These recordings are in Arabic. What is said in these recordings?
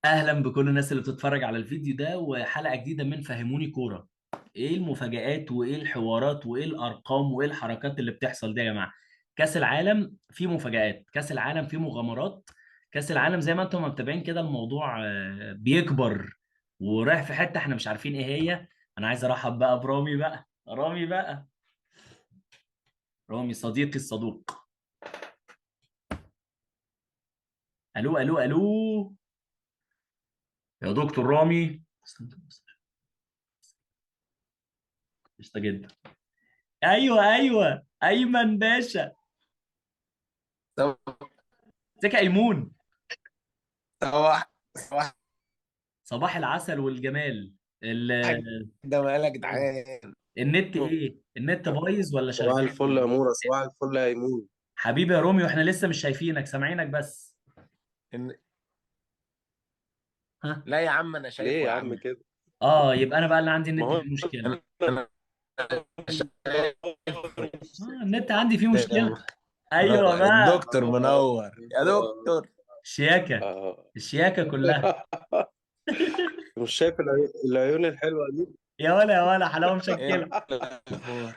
اهلا بكل الناس اللي بتتفرج على الفيديو ده وحلقة جديدة من فهموني كورة. ايه المفاجآت وايه الحوارات وايه الارقام وايه الحركات اللي بتحصل دي يا جماعة؟ كأس العالم فيه مفاجآت، كأس العالم فيه مغامرات. كأس العالم زي ما انتم متابعين كده الموضوع بيكبر ورايح في حتة احنا مش عارفين ايه هي. انا عايز ارحب بقى برامي بقى، رامي بقى، رامي صديقي الصدوق. الو الو الو يا دكتور رامي. قشطة جدا. ايوه ايوه ايمن باشا. ازيك يا ايمون؟ صباح صباح صباح العسل والجمال. الجمال يا جدعان. النت ايه؟ النت بايظ ولا صباح شغال الفل ولا يا ايه؟ مورا، صباح الفل يا ايمون. حبيبي يا رومي، واحنا لسه مش شايفينك، سامعينك بس. إن... ها؟ لا يا عم انا ليه شايفه يا يا عم عم. كده؟ اه، يبقى انا بقى اللي عندي ما النت هو فيه مشكلة. انا شايف النت عندي فيه مشكلة. ايوه منور. بقى. الدكتور منور يا دكتور. شياكة، آه. الشياكة كلها. مش شايف العيون الحلوه دي؟ يا ولا يا ولا حلاوة ايه مشكلة. الاخبار؟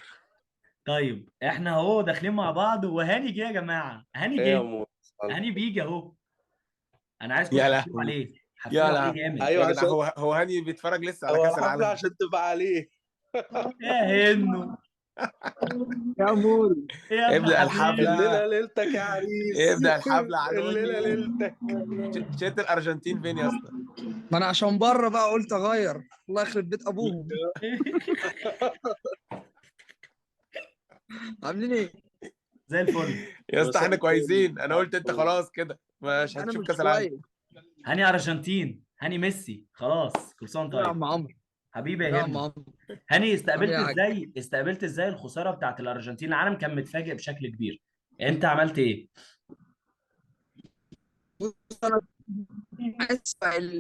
طيب احنا اهو داخلين مع بعض، وهاني جه يا جماعة، هاني ايه يا جه. مورا؟ هاني بيجي اهو. انا عايزكم يا تحفلوا لهوي، عليه، يا حفلوا عليه لهوي. جامد. يا ايوه جدع عشان هو هاني بيتفرج لسه على هو كأس الحفله العالم. عشان تبقى عليه. يا هنو، يا موري. يا ابن ابدأ حلال. الليله الحفلة. ليلتك يا عريس. ابدأ الحفلة الليله عنوني. ليلتك. تيشيرت الأرجنتين فين يا اسطى؟ ما انا عشان بره بقى قلت اغير. الله يخرب بيت ابوهم. عاملين ايه؟ زي الفل يا اسطى، مساء احنا الفل. كويسين. انا قلت انت خلاص كده مش انا هتشوف مش كاس العالم. كويس. هاني ارجنتين، هاني ميسي، خلاص كل سنه وأنت يا طيب. عم عمرو. حبيبي يا يا عم هند. عمرو. هاني، عامل ايه استقبلت يا حاج؟ ازاي، استقبلت ازاي الخساره بتاعت الارجنتين؟ العالم كان متفاجئ بشكل كبير. انت عملت ايه؟ بص انا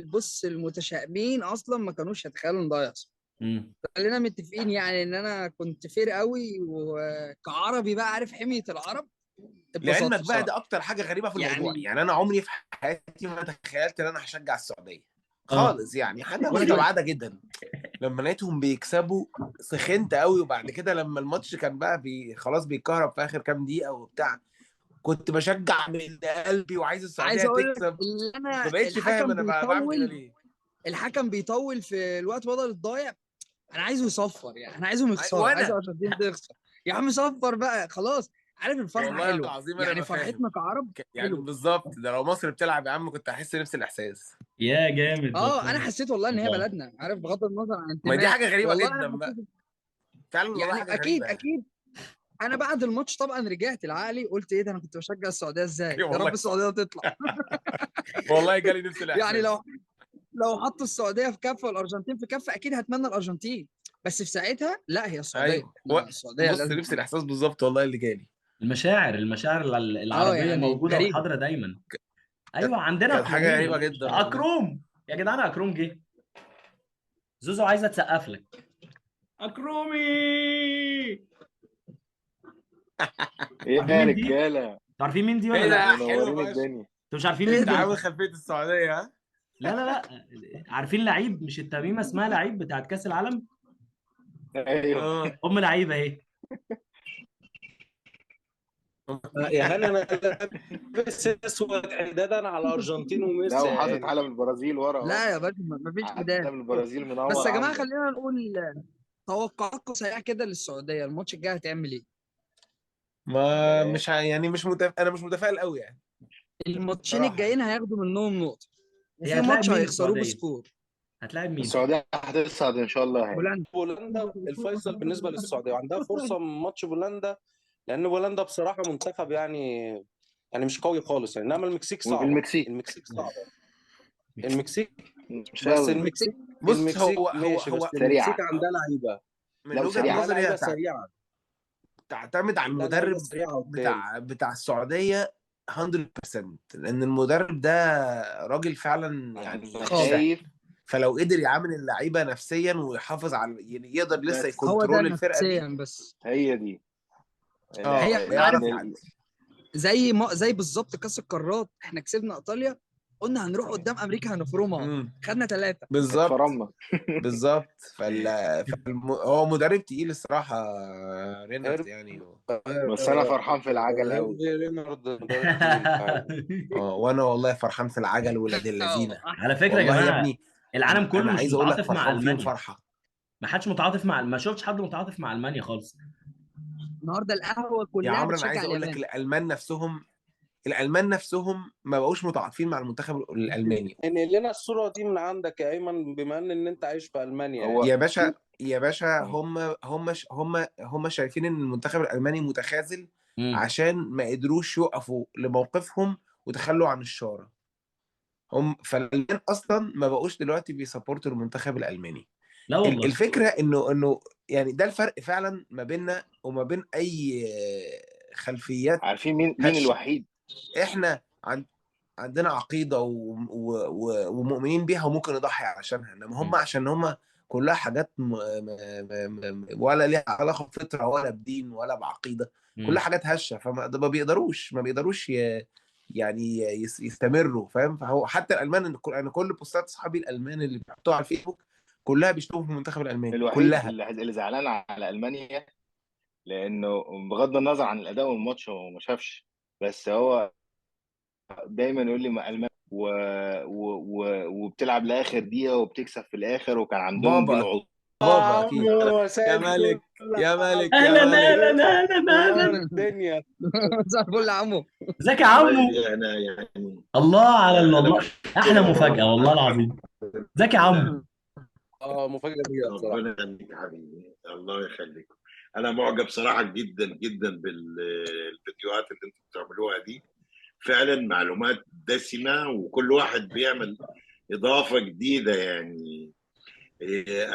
بص المتشائمين اصلا ما كانوش هيتخيلوا ان ده يحصل. امم خلينا متفقين يعني ان انا كنت فير قوي، وكعربي بقى عارف حمية العرب. اتبسطت لعلمك بقى بصراحة ده اكتر حاجه غريبه في الموضوع، يعني. يعني انا عمري في حياتي ما تخيلت ان انا هشجع السعوديه اه. خالص، يعني حاجه وانا كمان. مستبعده جدا. لما لقيتهم بيكسبوا سخنت قوي، وبعد كده لما الماتش كان بقى خلاص بيتكهرب في اخر كام دقيقه وبتاع، كنت بشجع من قلبي وعايز عايز السعوديه اقول لك تكسب. اللي ما انا بقتش فاهم الحكم انا بقى بعمل كده بيطول. ليه. الحكم بيطول في الوقت بدل الضايع. انا عايزه يصفر، يعني انا عايزهم يخسروا، عايز وانا الارجنتين تخسر. يا عم صفر بقى خلاص. عارف الفرحه والله حلوه، العظيم انا يعني ما فاهم. فرحتنا كعرب يعني حلوه. بالظبط، ده لو مصر بتلعب يا عم كنت هحس نفس الاحساس. يا جامد اه انا والله. حسيت والله ان هي والله. بلدنا، عارف، بغض النظر عن ما دي انتماء، حاجه غريبه والله انا جدا بقى، حسيت. فعلا والله يعني حاجه اكيد غريبه. اكيد. انا بعد الماتش طبعا رجعت لعقلي، قلت ايه ده، انا كنت بشجع السعوديه ازاي، ايوه يا والله رب صح. السعوديه تطلع. والله جالي نفس يعني الاحساس. لو حطوا السعوديه في كفه والارجنتين في كفه اكيد هتمنى الارجنتين. بس في ساعتها لا، هي السعوديه، ايوه احنا السعوديه بص، لازم. نفس الاحساس بالظبط والله اللي جالي. المشاعر اه العربيه يعني موجوده غريبه. وحاضره دايما. كانت ايوه عندنا كانت حاجه اكرومين. غريبه جدا والله. اكروم. يا جدعان اكروم جه. زوزو عايزه تسقف لك. اكرومي. ايه عارفين يا مين دي؟ رجاله؟ عارفين مين دي ولا ايه لا؟ ده حلو منورين فشخ. الدنيا. انتوا مش عارفين ايه مين انت دي؟ عامل ده؟ خلفيه السعوديه ها؟ لا لا لا. عارفين لعيب، مش التميمه اسمها لعيب بتاعت كاس العالم؟ ايوه. اه. ام لعيبه اهي. يا هاني انا لابس اسود حدادا على الارجنتين لا، وميسي يا وحاطط هاني. علم البرازيل ورا اهو. لا يا باشا، ما فيش بداية. علم البرازيل بس منور يا جماعه عندك. خلينا نقول توقعاتكم سريعه كده للسعوديه، الماتش الجاي هتعمل ايه؟ ما إيه. مش يعني انا مش متفائل قوي يعني. الماتشين بصراحه يعني. الجايين هياخدوا منهم نقطه، هي وفي هتلاعب ماتش مين هيخسروه السعوديه؟ بسكور. هتلاعب مين؟ السعوديه هتصعد ان شاء الله هي. بولندا. بولندا الفيصل بالنسبه للسعوديه، وعندها فرصه من ماتش بولندا، لان بولندا بصراحه منتخب يعني مش قوي خالص يعني. انما المكسيك صعبه، والمكسيك المكسيك صعبه. المكسيك مش بس قوي. المكسيك المكسيك. بص المكسيك هو هو ماشي، هو بس المكسيك سريعه. عندها لعيبه، من لو وجهه سريعه. عندها نظري هي لعيبه سريعه، تعتمد على عندها لعيبه المدرب سريعه قدام. بتاع السعوديه 100%، لان المدرب ده راجل فعلا يعني انا مش سهل. خالص. شايف. فلو قدر يعامل اللعيبه نفسيا ويحافظ على، يعني يقدر لسه بس هو ده يكنترول الفرقه دي. نفسيا بس. هي دي. اه هي ان يعرف عارف، يعدي. زي بالظبط كاس القارات احنا كسبنا ايطاليا. قلنا هنروح قدام امريكا هنفرمها، خدنا 3. بالظبط فرمنا. بالظبط. هو مدرب تقيل الصراحه رينارد يعني. بس انا فرحان في العجل قوي. رينارد مدرب تقيل فعلا. وانا والله فرحان في العجل ولاد اللذينه. على فكره يا والله يا جماعه ابني العالم كله انا مش عايز اقول لك متعاطف مع فرحان فيهم المانيا. فرحه. ما حدش متعاطف ما شفتش حد متعاطف مع المانيا خالص. النهارده القهوه يا كلها عمرو انا بتشجع عايز اقول لك اليابان. الالمان نفسهم ما بقوش متعاطفين مع المنتخب الالماني. انقل لنا الصوره دي من عندك يا ايمن، بما ان انت عايش في المانيا يعني. هو يا باشا هم شايفين ان المنتخب الالماني متخاذل عشان ما قدروش يقفوا لموقفهم وتخلوا عن الشارع. فالالمان اصلا ما بقوش دلوقتي بيسابورتوا المنتخب الالماني. لا والله. الفكره انه يعني ده الفرق فعلا ما بيننا وما بين اي خلفيات عارفين مين هشه. الوحيد؟ احنا عندنا عقيده ومؤمنين بيها وممكن نضحي علشانها، انما هم عشان هم كلها حاجات ولا ليها علاقه بفطره ولا بدين ولا بعقيده، كلها حاجات هشه. فما بيقدروش يعني يستمروا، فاهم؟ فهو حتى الالمان، انا كل بوستات اصحابي الالمان اللي بيحطوها على الفيسبوك كلها بيشتموا في المنتخب الالماني الوحيد كلها. اللي زعلان على المانيا، لانه بغض النظر عن الاداء والماتش هو ما شافش، بس هو دايما يقول لي ما المانيا وبتلعب لاخر دقيقه وبتكسب في الاخر، وكان عندهم جيل بابا بابا اكيد. يا مالك يا مالك يا اهلا مالك. اهلا اهلا اهلا. الدنيا. مساء الفل يا عمو. ازيك يا عمو؟ انا يعني الله على انا والله احلى مفاجاه والله فرحان. العظيم. ازيك يا عمو؟ مفاجاه كبيره بصراحه. ربنا يخليك يا حبيبي، الله يخليك. انا معجب صراحه جدا جدا بالفيديوهات اللي انتم بتعملوها دي، فعلا معلومات دسمه وكل واحد بيعمل اضافه جديده يعني.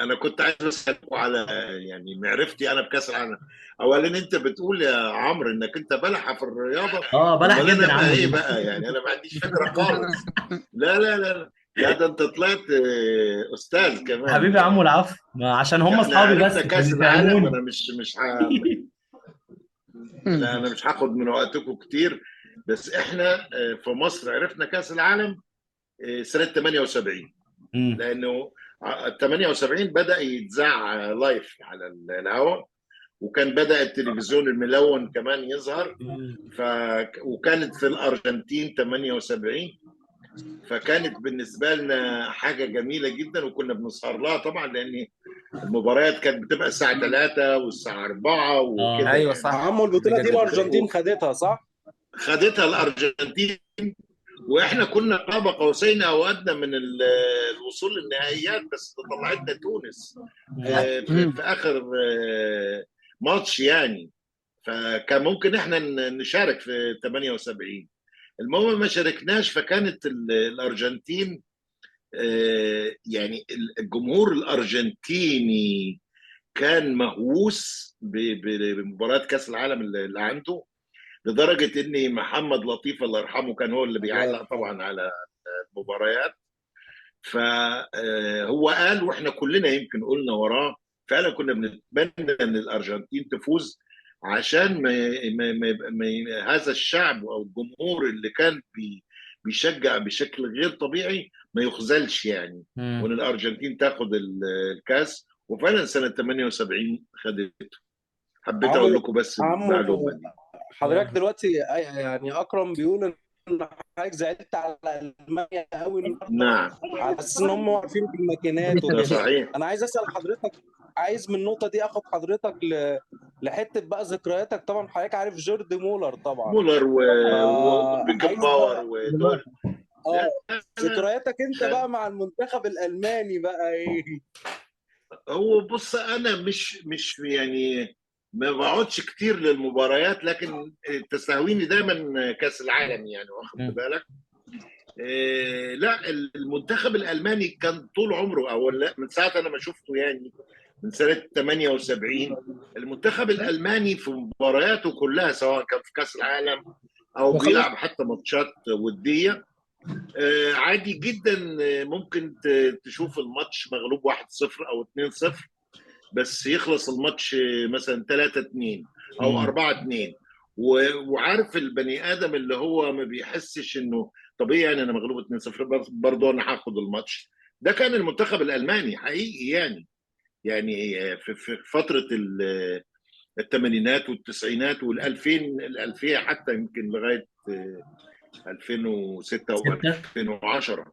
انا كنت عايز اسالكم على يعني معرفتي انا بكاس العالم. اولا انت بتقول يا عمرو انك انت بلحه في الرياضه. بلح امال جدا انا يا بقى عمو. ايه بقى يعني؟ انا ما عنديش فكره خالص. لا لا لا لا، ده انت طلعت استاذ كمان حبيبي يا يعني. عمو العفو، عشان هم احنا اصحابي عرفنا بس كاس العالم، فبيفهموني. انا لا انا مش هاخد من وقتكم كتير، بس احنا في مصر عرفنا كاس العالم سنه 78، لانه 78 بدا يتذاع لايف على الهواء، وكان بدا التلفزيون الملون كمان يظهر. وكانت في الارجنتين 78، فكانت بالنسبه لنا حاجه جميله جدا، وكنا بنسهر لها طبعا، لان المباريات كانت بتبقى الساعه 3 والساعه 4 وكده. ايوه يعني صح. عمو البطوله دي الارجنتين خدتها صح؟ خدتها الارجنتين، واحنا كنا قاب قوسين او ادنى من الوصول للنهائيات، بس طلعتنا تونس في اخر ماتش يعني. فكان ممكن احنا نشارك في 78. المهم ما شاركناش، فكانت الارجنتين يعني الجمهور الارجنتيني كان مهووس بمباراه كاس العالم اللي عنده، لدرجه ان محمد لطيف الله يرحمه كان هو اللي بيعلق طبعا على المباريات. فهو قال، واحنا كلنا يمكن قلنا وراه، فعلا كنا بنتمنى ان الارجنتين تفوز، عشان هذا الشعب او الجمهور اللي كان بيشجع بشكل غير طبيعي ما يخذلش يعني، وان الارجنتين تاخد الكاس. وفعلا سنه 78 خدته. حبيت اقول لكم بس المعلومه دي. حضرتك دلوقتي يعني اكرم بيقول ان حضرتك زعلت على المانيا قوي. نعم، على اساس ان هم واقفين في الماكينات ده صحيح. انا عايز اسال حضرتك، عايز من النقطه دي اخد حضرتك لحته بقى ذكرياتك. طبعا حضرتك عارف جورد مولر طبعا، مولر وبيكن باور ودول. ذكرياتك انت بقى مع المنتخب الالماني بقى ايه؟ هو بص، انا مش يعني ما بقعدش كتير للمباريات، لكن تستهويني دايما كاس العالم يعني، واخد بالك. لا المنتخب الالماني كان طول عمره، او لا من ساعه انا ما شفته يعني من سنه 78، المنتخب الالماني في مبارياته كلها سواء كان في كاس العالم او بيلعب حتى ماتشات وديه عادي جدا. ممكن تشوف الماتش مغلوب 1-0 او 2-0، بس يخلص الماتش مثلا 3-2 او 4-2. وعارف البني ادم اللي هو ما بيحسش انه طبيعي يعني انا مغلوب 2-0 برضه انا هاخد الماتش. ده كان المنتخب الالماني حقيقي يعني في فتره الثمانينات والتسعينات والألفين الألفية حتى يمكن لغاية 2006 ستة. و2010.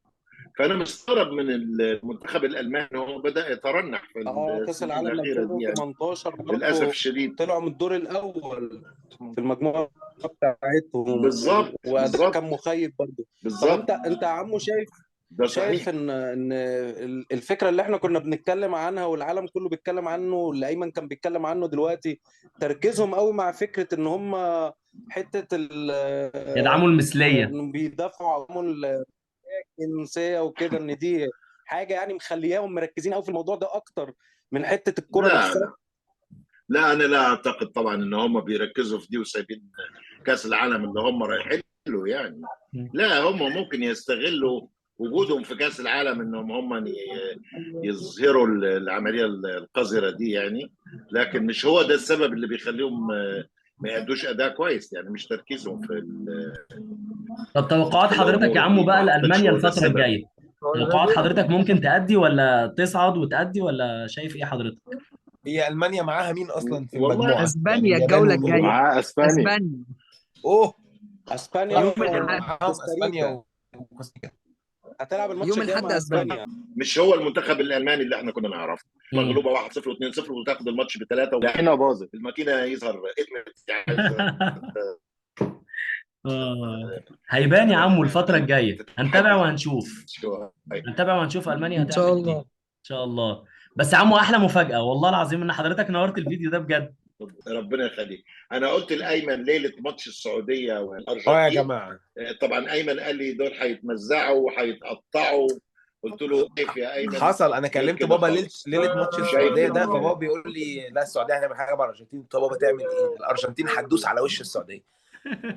فأنا مستغرب من المنتخب الألماني، هو بدأ يترنح في كاس السنين العالم الأخيرة دي يعني 2018 للأسف برضه الشديد. طلعوا من الدور الاول في المجموعه بتاعتهم، بالظبط واداء كان مخيب برضه. طب بالظبط انت يا عمو ده شايف صحيح. ان الفكره اللي احنا كنا بنتكلم عنها والعالم كله بيتكلم عنه، اللي ايمن كان بيتكلم عنه دلوقتي، تركيزهم قوي مع فكره ان هم حته يدعموا المثليه. انهم بيدافعوا عن الجنسيه وكده، ان دي حاجه يعني مخلياهم مركزين قوي في الموضوع ده اكتر من حته الكره لا نفسها؟ لا انا لا اعتقد طبعا ان هم بيركزوا في دي وسايبين كاس العالم اللي هم رايحين له يعني. لا هم ممكن يستغلوا وجودهم في كاس العالم انهم هم يظهروا العمليه القذره دي يعني، لكن مش هو ده السبب اللي بيخليهم ما يأدوش اداء كويس يعني، مش تركيزهم طب توقعات في حضرتك يا الامور عمو دي، ما بقى اعتقدش لألمانيا هو ده الفترة السبب. الجاية؟ توقعات حضرتك ممكن تأدي ولا تصعد وتأدي، ولا شايف ايه حضرتك؟ هي المانيا معاها مين اصلا في والله المجموعه؟ اسبانيا اليابان الجوله ومين؟ الجايه. ومعاه اسبانيا. اسبانيا اوه اسبانيا يوم الاحد. معاهم وكوستاريكا اسبانيا وكوستاريكا. هتلعب الماتش يوم الجاي الاحد مع اسبانيا. اسبانيا. مش هو المنتخب الالماني اللي احنا كنا نعرفه، مغلوبه 1-0 و2-0 وتاخد الماتش بثلاثه هنا باظت. الماكينه يظهر يعني هيبان يا عمو الفترة الجاية، هنتابع وهنشوف. شويه. هنتابع وهنشوف ألمانيا ان شاء هتعمل ايه. الله. ان شاء الله. بس يا عمو احلى مفاجأة والله العظيم ان حضرتك نورت الفيديو ده بجد. ربنا يخليك. انا قلت لايمن ليله ماتش السعوديه يا والارجنتين، جماعه طبعا ايمن قال لي دول هيتمزعوا وهيتقطعوا. قلت له كيف يا ايمن؟ حصل. انا غير كلمت كده بابا خالص. ليله ماتش شايف السعوديه ده، إن- فبابا بيقول لي لا السعوديه هتعمل حاجه مع الارجنتين. قلت له بابا تعمل ايه؟ الارجنتين هتدوس على وش السعوديه.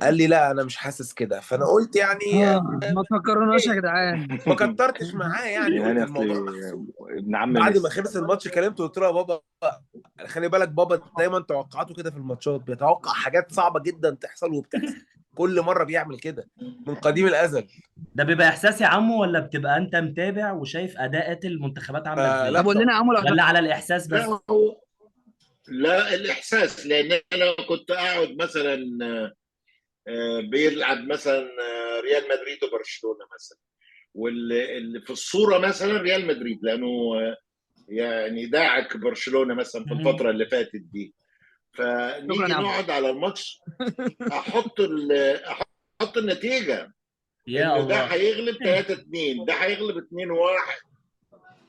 قال لي لا انا مش حاسس كده. فانا قلت يعني ما تفكروناش يا جدعان. ما كترتش معاه يعني، قلت يعني اصل الموضوع محسوب. ابن عم بعد ما ميسي. خلص الماتش كلمته قلت له يا بابا خلي بالك بابا دايما توقعاته كده في الماتشات، بيتوقع حاجات صعبه جدا تحصل وبتحصل، كل مره بيعمل كده من قديم الازل. ده بيبقى احساس يا عمو، ولا بتبقى انت متابع وشايف اداءات المنتخبات عاملة لا ازاي؟ طب قول لنا يا عمو ولا على الاحساس لا بس؟ هو لا الاحساس، لان انا كنت اقعد مثلا بيلعب مثلا ريال مدريد وبرشلونه مثلا، واللي في الصوره مثلا ريال مدريد لانه يعني داعك برشلونه مثلا في الفتره اللي فاتت دي، شكرا فنيجي يا عمو. نقعد على الماتش احط النتيجه يا ان ده الله. هيغلب 3-2 ده هيغلب 2-1.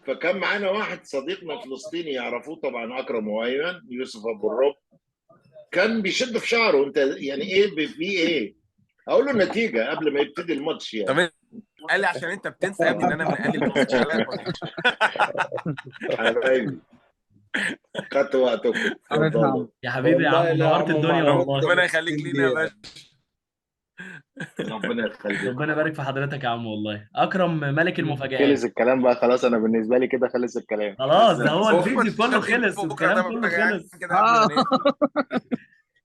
فكان معانا واحد صديقنا فلسطيني يعرفوه طبعا، اكرم وايمن يوسف ابو الرب، كان بيشد في شعره انت يعني ايه في ايه؟ اقول له النتيجه قبل ما يبتدي الماتش يعني. طب قال لي عشان انت بتنسى يا ابني ان انا من اهل البيت. حبايبي خدت وقتكم، عرفنا يا عمو. اتفضلوا. يا حبيبي يا والله عم لا يا نورت عم، الدنيا معلومات والله. ربنا يخليك لينا يا باشا. ربنا يخليك. ربنا يبارك في حضرتك يا عم والله. اكرم ملك المفاجآت. خلص الكلام بقى خلاص، انا بالنسبه لي كده خلص الكلام. خلاص ده هو هو في الفيديو كله ماتشات ايه خلص بكره؟ والكلام ده كله راجعين خلص. كده قبل ما نقفل.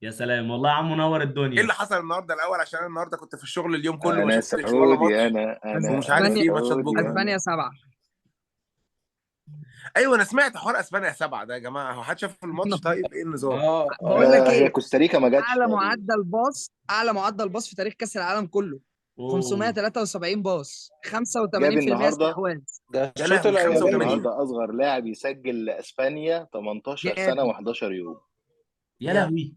يا سلام والله يا عم نور ايه الدنيا. اللي حصل النهارده الاول؟ عشان انا النهارده كنت في الشغل اليوم كله ما انا شفتش ولا سعودي، ماتش، ومش انا عارف اسبانيا في ماتشات سعودي بكره. اسبانيا 7. ايوه انا سمعت حوار اسبانيا 7 ده يا جماعه. هو حد شاف الماتش؟ طيب ايه النظام؟ بقول لك هي ايه، كوستاريكا ما جاتش اعلى تقريبا. معدل باص في تاريخ كاس العالم كله. أوه. 573 باص، جاب 85% النهارده استحواذ. ده يا الشوط لهوي جاب 85. الاولاني. النهارده اصغر لاعب يسجل لاسبانيا 18 سنه جاب. و11 يوم. يا يا لهوي.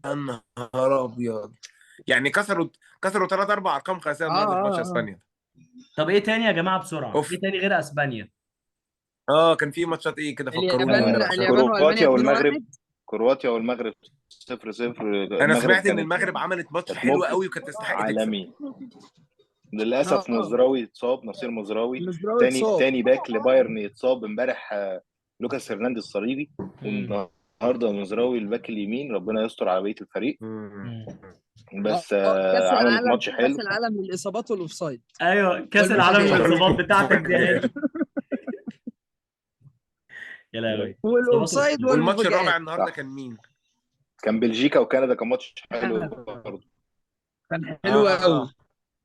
نهار ابيض. يعني كسروا 3 4 ارقام قياسيه اه النهارده في ماتش اه اه اسبانيا. طب ايه تاني يا جماعة بسرعة؟ اوف. ايه تاني غير اسبانيا؟ كان في ماتشات ايه كده؟ فكروني اليابان امبارح عشان اليابان والمانيا كرواتيا 2-1. والمغرب. كرواتيا والمغرب 0-0. انا المغرب سمعت ان كانت المغرب عملت ماتش حلو ممكن قوي وكانت تستحق تكسب. عالمي. للاسف اه مزراوي اتصاب، نصير مزراوي المزراوي تاني اتصاب. تاني باك لبايرن يتصاب امبارح، لوكاس هرنانديز صليبي. والنهارده مزراوي الباك اليمين، ربنا يستر على بقيه الفريق. بس كاس عملت العالم ماتش كاس حلو. العالم للاصابات والاوفسايد ايوه كاس العالم والمفاجآت. للاصابات بتاعتك دي اهي. يا لهوي. والاوفسايد والماتش الرابع والمفاجآت. النهارده صح. كان مين؟ كان بلجيكا وكندا، كان ماتش حلو برضه. كان حلو قوي.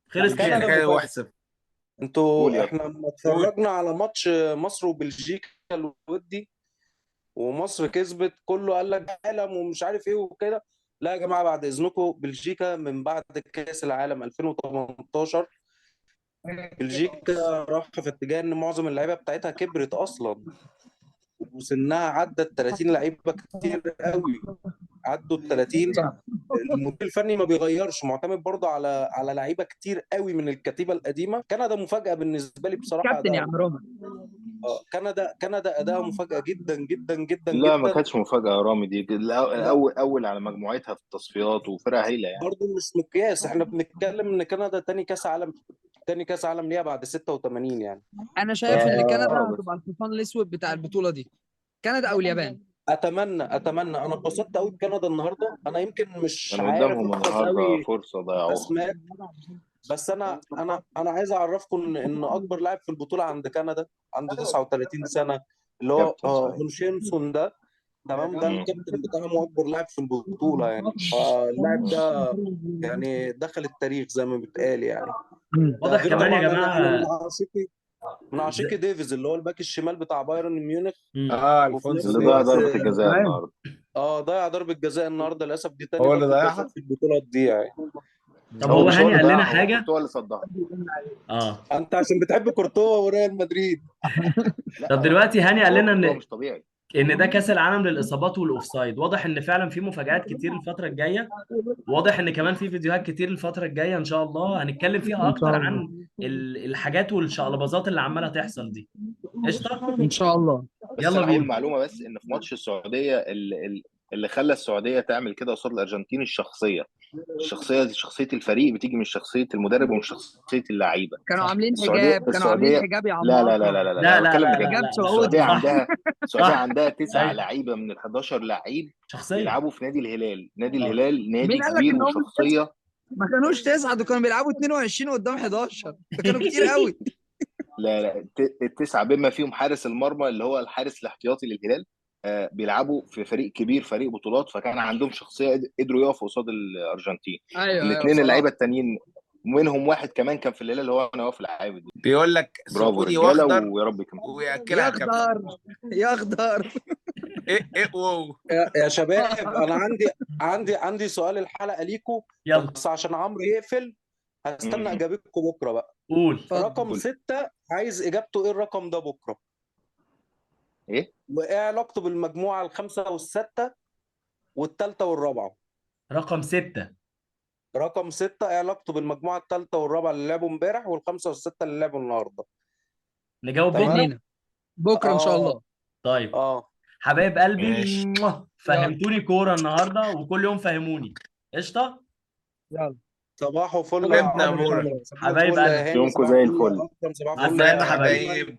خلص كندا كام؟ كده مفاجأة. واحسب. انتوا يا احنا لما اتفرجنا على ماتش مصر وبلجيكا الودي ومصر كسبت، كله قال لك عالم ومش عارف ايه وكده. لا يا جماعه، بعد اذنكم، بلجيكا من بعد كاس العالم 2018 بلجيكا راح في اتجاه ان معظم اللعيبه بتاعتها كبرت اصلا، وسنها عدى ال 30 لعيبه كتير قوي، عدوا ال 30. صح. المدير الفني ما بيغيرش، معتمد برضه على لعيبه كتير قوي من الكتيبه القديمه. كندا مفاجاه بالنسبه لي بصراحه كابتن يا اداء. عم رومان. كندا اداءها مفاجاه جدا جدا جدا لا ما جدا. كانتش مفاجأة يا رامي، دي لا الأول على مجموعتها في التصفيات وفرقة هايلة يعني. برضه مش مقياس، احنا بنتكلم ان كندا تاني كاس عالم ليها بعد 86 يعني. انا شايف ان كندا بس هتبقى الحصان الاسود بتاع البطوله دي، كندا او اليابان. اتمنى انا اتبسطت قوي بكندا النهارده. انا يمكن مش كان عارف قدامهم احفظ النهاردة قوي فرصة ضيعوها. اسماء، بس انا عايز اعرفكم ان اكبر لاعب في البطوله عند كندا عنده 39 سنه، اللي هو كابتن صحيح. هونشينسون ده. تمام، ده مم. الكابتن بتاعهم واكبر لاعب في البطوله يعني. فاللاعب ده يعني دخل التاريخ زي ما بيتقال يعني. ده واضح غير كمان يا طبعا انا جماعه. من عشيقي ديفيز اللي هو الباك الشمال بتاع بايرن ميونخ. وفي الفونسو نفس اللي ضيع الوقت ديفيز. ضربة الجزاء تمام. النهاردة. ضيع ضربة جزاء النهارده للاسف، دي تاني هو اللي ضربة جزاء ضيعها. في البطولة دي يعني. طب هو هو مش هو هاني اللي قال لنا ضيعها، هو حاجه. كورتوا اللي صدها. انت عشان بتحب كورتوا وريال مدريد. لا طب هو دلوقتي هاني قال هو لنا كورتوا ان مش طبيعي. ده كاس العالم للاصابات والاوفسايد. واضح ان فعلا في مفاجآت كتير الفتره الجايه. واضح ان كمان في فيديوهات كتير الفتره الجايه ان شاء الله هنتكلم فيها ان اكتر شاء الله. عن الحاجات والشقلباظات اللي عماله تحصل دي. قشطه. ان شاء الله. بس يلا انا هقول بينا. معلومه، بس ان في ماتش السعوديه اللي خلى السعوديه تعمل كده قصاد الارجنتين الشخصيه دي، شخصيه الفريق بتيجي من شخصيه المدرب ومن شخصيه اللعيبه. كانوا صح. عاملين السعوديه حجاب، السعوديه يا لا لا عمار. لا لا لا, لا. لا انا لا بتكلم لا بجد. لا حجاب لا لا. سعودي. صح. السعوديه صح. عندها 9 ايوه. لعيبه من ال 11 لعيب شخصيه. بيلعبوا في نادي الهلال. نادي اه. الهلال نادي مين قال لك كبير ان هم وشخصيه. ما كانوش 9؟ دول كانوا بيلعبوا 22 قدام 11، ده كانوا كتير قوي. لا لا التسعه بما فيهم حارس المرمى اللي هو الحارس الاحتياطي للهلال. بيلعبوا في فريق كبير، فريق بطولات، فكان عندهم شخصيه قدروا يقفوا قصاد الارجنتين. ايوه ايوه الاثنين بصراحه. اللعيبه التانيين ومنهم واحد كمان كان في الهلال اللي هو نواف العابد. بيقول لك برافو سعودي رجاله واخضر ويا رب يكملوا. وياكلها كابتن. يخضر يخضر. ايه واو. يا شباب، انا عندي سؤال الحلقة ليكم، يلا بس عشان عمرو يقفل هستنى اجابتكم بكرة بقى. قول. رقم اتفضل. 6 عايز اجابته ايه الرقم ده بكرة؟ ايه وايه علاقته بالمجموعة الخامسة والستة والتالتة والرابعة؟ رقم 6. رقم 6 ايه علاقته بالمجموعة التالتة والرابعة اللي لعبوا امبارح والخامسة والستة اللي لعبوا النهاردة؟ نجاوب بكره. تمام؟ عينينا. بكره ان شاء الله. اه طيب. اه حبايب قلبي. ماشي. يلا فهمتوني كوره النهارده وكل يوم فهموني. قشطه. يلا. صباحو فل يا ابن عمرو، اموره. صباح حبايب الفل يا قلبي. هاني، يومكم صباح زي الفل يا الفل. اكرم، صباح مع الفل والله يا السلامه يا عبد حبايبي. المنعم. حبايب.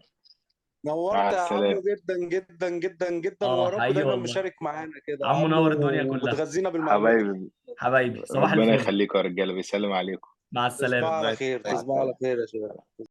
مع نورت يا عمرو السلامه. جدا جدا جدا جدا، ويا رب حقيقي دايما والله. مشارك معانا كده يا عمو عمرو، نور الدنيا كلها. وبتغذينا بالمعلومات. حبايبي حبايبي صباح ربنا الفل. يخليكم يا رجاله، بيسلم عليكم. مع تصبحوا السلامه. على الله خير، مع تصبحوا على السلامه. خير يا شباب.